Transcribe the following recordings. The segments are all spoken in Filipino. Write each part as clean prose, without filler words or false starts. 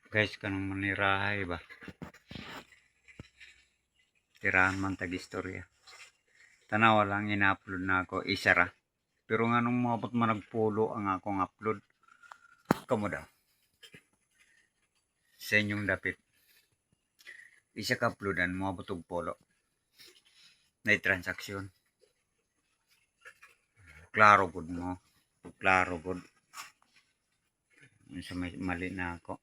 Guys, kanang manirahay ba? Tirahan man tag-istorya. Tanawa lang ina-upload na ako, isa ra. Pero nga nung mabot man nagpulo ang akong upload, kamo daw. Sa inyong dapit. Isa ka uploadan, mabot og polo. Na transaksyon. Klaro gud mo. Klaro gud. Sa may mali na ako.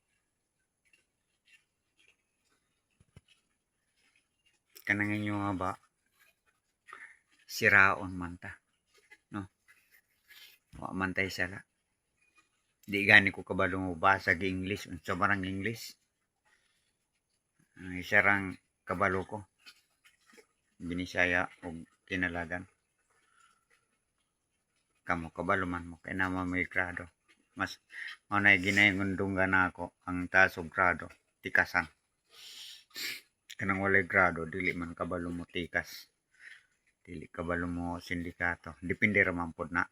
Kanang inyo nga ba? Siraon man ta. No? Wa man tay sala. Di gani ko kabalo mo basag English. Unsa barang English? Isa rang kabalo ko. Binisaya o kinalagan. Kamo kabalo man mo. Kaya naman may grado. Mas manay ginayungundungan na ako ang taas og grado. Tikasan. Kanang walay grado, dili man kabalo mo tikas. Dili kabalo mo sindikato. Depende raman po na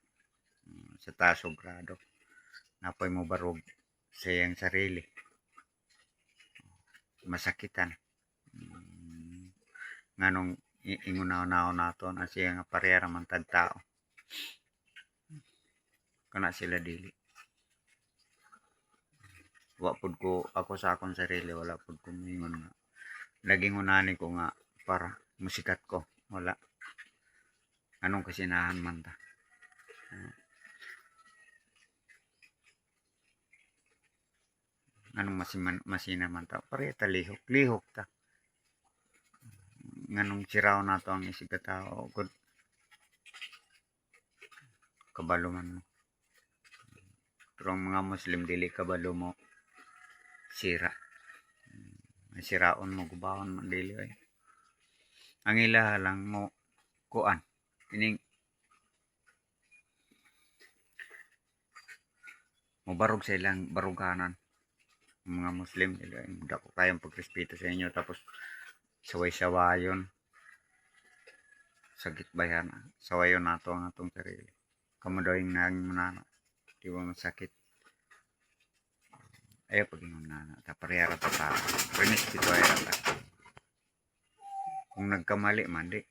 sa taas og grado. Napoy mo barog sa iyang sarili. Masakitan. Nganong ingunaw-naw nato na siya nga parehara man tagtao. Kana sila dili. Wa pud ko ako sa akong sarili, wala pud ko mingon nga. Laging unani ko nga para musikat ko. Wala. Anong kasinahan man ta. Anong masina man ta. Pareha ta lihok. Lihok ta. Nganong siraw na to ang isig katao. Good. Kabalo man mo. Pero ang mga Muslim dili kabalo mo sira. Siraon mo gubaon man dili ay. Ang ilaha lang mo kuan. Ining mubarog sa ilang baruganan. Mga Muslim dili ay dako kayang pagrespeto sa inyo tapos saway-sawayon. Sagit bayan. Sawayon nato ang atong sarili. Kamo daw yung naging manana. Di ba masakit? Ayaw pag yung manana. Taparehara ta ta. Prinispeto ay rata. Kung nagkamali man di.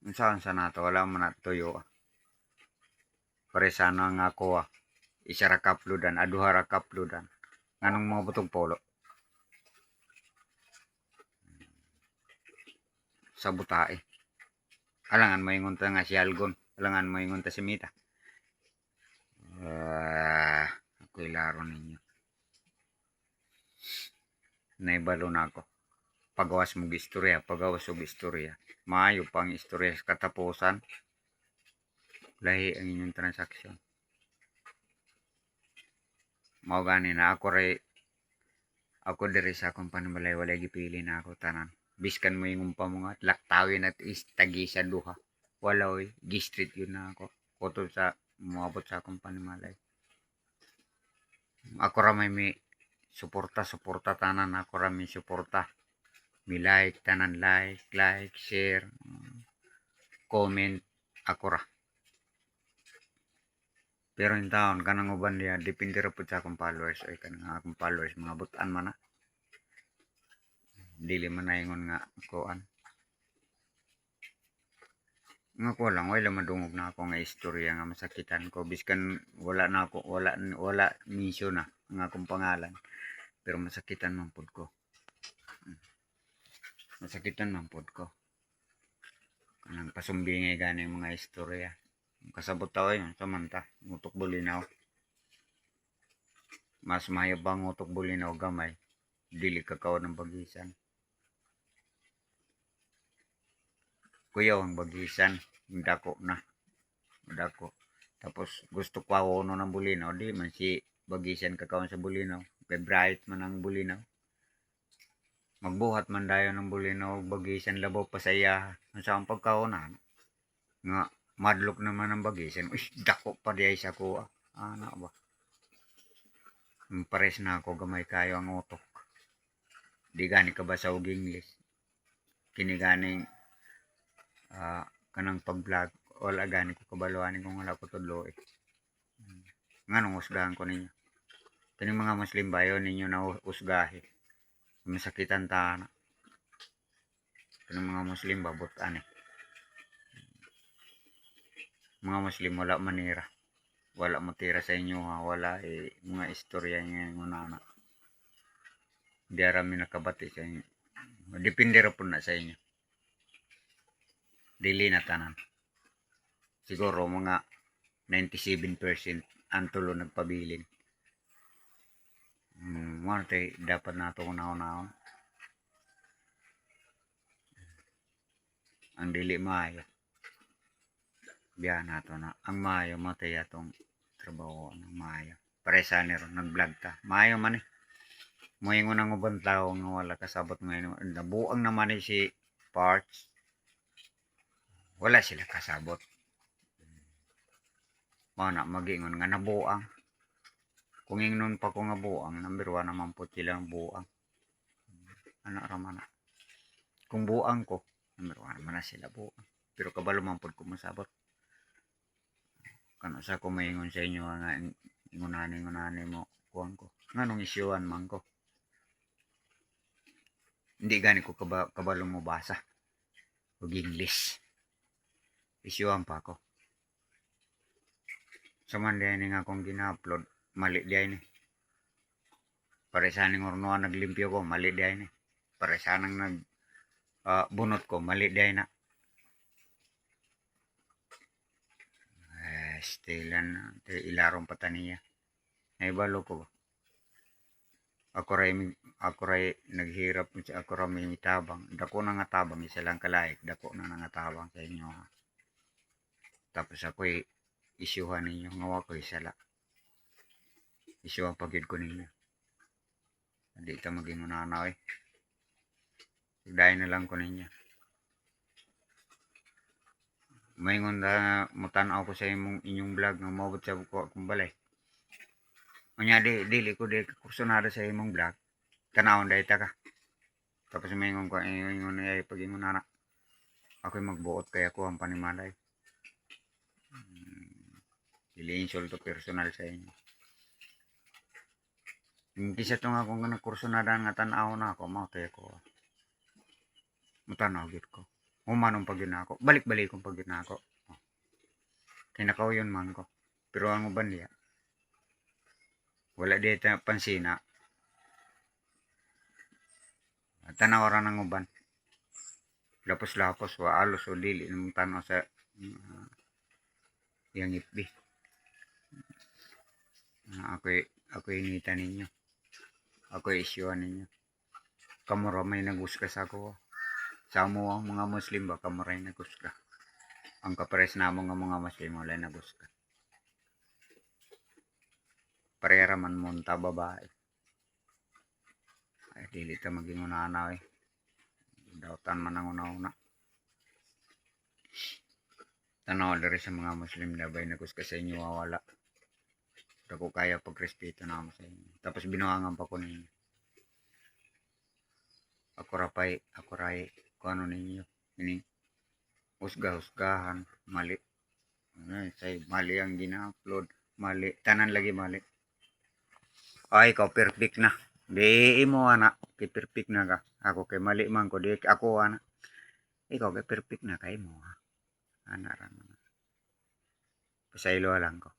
Unsaon sa nato wala man natuyo. Pare sana nga ako isa ra kapludan, aduha ra kapludan. Nganong mga butog polo. Sa butae. Alangan maingon ta nga si Algon. Alangan maingon ta si Mita. Ako'y laro ninyo. Naibalo na ako. Pagawas mong istorya, pagawas mong istorya. Maayo pang istorya sa katapusan. Lahi ang inyong transaksyon. Mao gani na ako diri sa akong panamalay walay gipili na ako tanan. Biskan mo yung umpa mo nga laktawin at istagi sa duha. Wala oy, gistreet yun na ako. Koto sa muabot sa akong panamalay. Ako ra may suporta tanan, ako ra may suporta. Mi like tanan, like, share, comment, ako ra. Pero in taon kanang uban niya depende ra pud sa akong followers ay kanang akong followers mga butan man na. Dili man na ingon nga kuan. Nga ko lang wala madungog na ako nga istorya nga masakitan ko biskan wala na ako wala mention na nga akong pangalan. Pero masakitan man pud ko. Masakitan man pud ko. Kanang pasumbingay gani mga istorya. Kasabot tao yun, samanta, ngutok bulinaw. Mas mayabang ngutok bulinaw gamay, dili kakao ng bagisan. Kuyaw ang bagisan, dako na, dako. Tapos gusto ko ako ng bulinaw, di man si bagisan kakao sa bulinaw. Kay bright man ang bulinaw. Magbuhat man dayon ng bulinaw, bagisan labaw pasaya, ang pagkaonan. Nga, madlok naman ang bagisan. Uy, dako pa diay sa kuha. Ana ba? Pares na ako gamay kayo ang utok. Di gani ka ba sa og English? Kini ganing kanang pag-vlog. Wala gani ko kabaluan kung wala ko tudlo eh. Nganong usgahan ko ninyo? Kaning mga Muslim ba yun ninyo na usgahi. Masakitan ta na. Kaning mga Muslim ba butan eh. Mga Muslim wala manira. Wala matira sa inyo ha. Wala mga istorya nga na. Di arami nakabati sa inyo. Depende ra po na sa inyo. Dili na tanan. Siguro mga 97% ang tulo nagpabilin. Mga tayo dapat na ito kunaw-naw. Ang dili maayo. Biyan na ito na. Ang maayo matay atong trabaho ng maayo. Paresa nero nag-vlog ta. Maayo man eh. Moingon ang ubang tao nga wala kasabot ngayon. Nabuang naman eh si Parts. Wala sila kasabot. Mana magingon nga nabuang. Kung ingnon pa ko nga buang, number 1 naman po silang buang. Anak raman na. Kung buang ko, number 1 naman na sila buang. Pero kabalo man po ko masabot. Kano sa ko maingon sa inyo nga ingunani mo kuang ko. Nga nung isyuan man ko. Hindi gani ko kabalo mo basa. O English. Isyuan pa ako. Saman diyan nga akong gina-upload. Mali diyan eh. Paresaning ornoan naglimpyo ko. Mali diyan eh. Paresanang bunot ko. Mali diyan na. Stilan. Ilarong pataniya. Naibalo ko ba? Ako ray naghirap. Ako ray may tabang. Dako na nga tabang. Isa lang kalaik. Dako na nga tabang sa inyo. Tapos ako isyuhan ninyo. Ngawa ko isala. Isyuhan pagid ko ninyo. Hindi ito maging unanaw eh. Dahil na lang ko ninyo. Maingon na mutanaw ko sa inyong vlog nga mabot sa ko akong balay. Kanya dili ko di kursunada sa imong vlog. Tanawon dahil ka. Tapos maingon ko ingon ay pag-ingon na. Ako'y magbuot kaya ko ang panimalay. Dili insulto personal sa inyo. Hindi sa itong akong kursunada nga tanaw na ako. Matay ko. Mutanaw git ko. Humanong pag yun ako. Balik-balik kong pag yun ako. Kinakaw yun man ko. Pero ang uban niya. Wala dito pansina. Tanawaran ng uban. Lapos-lapos. Waalos o dili. Nung tanaw sa yang itbi. Ako'y inita ninyo. Ako'y isyuan ninyo. Kamura may naguskas ako. Sa mo ang mga Muslim ba kamuray nagusga. Ang kapares na mga Muslim wala nagusga. Parera man munta babae. Ay dili ta maging unanaw eh. Dautan man ang una-una. Tanaw diri sa mga Muslim labay nagusga sa inyo wala. Dako kaya pagrespeto na mo sa inyo. Tapos binuangan pa ko ninyo. Ako ray kung ano ninyo. Ini husga-husgahan. Mali. Say, mali ang gina-upload. Mali. Tanan lagi mali. Ay, ikaw perfect na. Di mo anak. Kay perfect na ka. Ako kay mali man ko. Di ako anak. Ikaw kay perfect na kay mo. Anak. Pasaylo lang ko.